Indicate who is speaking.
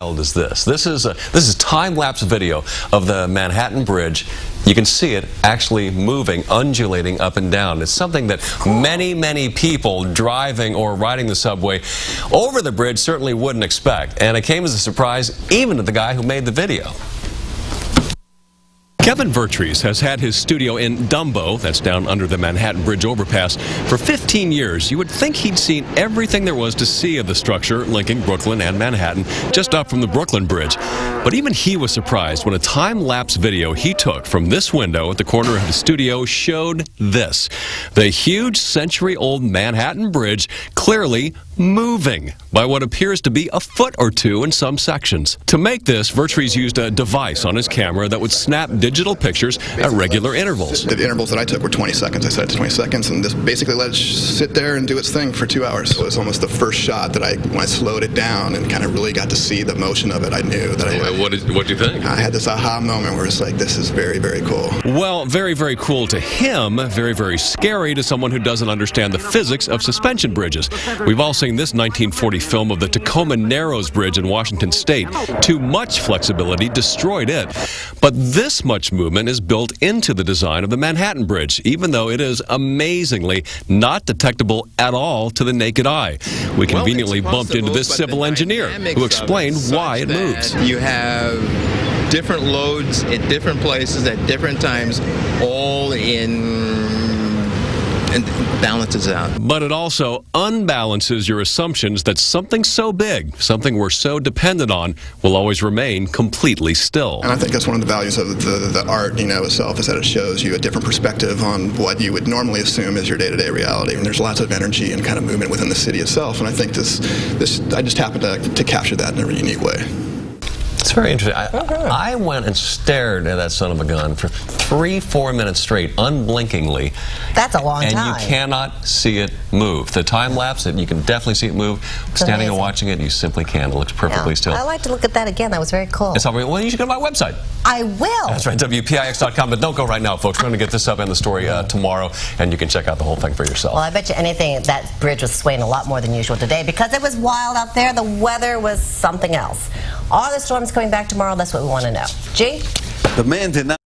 Speaker 1: Is this? This is time-lapse video of the Manhattan Bridge. You can see it actually moving, undulating up and down. It's something that many people driving or riding the subway over the bridge certainly wouldn't expect. And it came as a surprise even to the guy who made the video. Kevin Vertrees has had his studio in Dumbo, that's down under the Manhattan Bridge overpass, for 15 years. You would think he'd seen everything there was to see of the structure linking Brooklyn and Manhattan just up from the Brooklyn Bridge. But even he was surprised when a time-lapse video he took from this window at the corner of his studio showed this. The huge century-old Manhattan Bridge clearly moving by what appears to be a foot or two in some sections. To make this, Vertrees used a device on his camera that would snap digital pictures at regular intervals.
Speaker 2: The intervals that I took were 20 seconds. I set it to 20 seconds, and this basically let it sit there and do its thing for 2 hours. It was almost the first shot that when I slowed it down and kind of really got to see the motion of it, I knew that
Speaker 1: What do you think?
Speaker 2: I had this aha moment where it's like, this is very, very cool.
Speaker 1: Well, very cool to him, very scary to someone who doesn't understand the physics of suspension bridges. We've all seen this 1940 film of the Tacoma Narrows Bridge in Washington State. Too much flexibility destroyed it. But this much movement is built into the design of the Manhattan Bridge, even though it is amazingly not detectable at all to the naked eye. We conveniently bumped into this civil engineer who explained why it moves.
Speaker 3: You have different loads at different places at different times, all and balances out.
Speaker 1: But it also unbalances your assumptions that something so big, something we're so dependent on, will always remain completely still.
Speaker 2: And I think that's one of the values of the art, itself, is that it shows you a different perspective on what you would normally assume is your day-to-day reality. And there's lots of energy and kind of movement within the city itself, and I think I just happened to capture that in a unique way.
Speaker 1: It's very interesting. I went and stared at that son of a gun for 3-4 minutes straight, unblinkingly.
Speaker 4: That's a long time.
Speaker 1: And you cannot see it move. The time lapse, you can definitely see it move. Standing and watching it, you simply can't. It looks perfectly still.
Speaker 4: I'd like to look at that again. That was very cool.
Speaker 1: Well, you should go to my website.
Speaker 4: I will.
Speaker 1: That's right, WPIX.com. But don't go right now, folks. We're going to get this up in the story tomorrow, and you can check out the whole thing for yourself.
Speaker 4: Well, I bet you anything that bridge was swaying a lot more than usual today because it was wild out there. The weather was something else. Are the storms coming back tomorrow? That's what we want to know. G?
Speaker 5: The man did not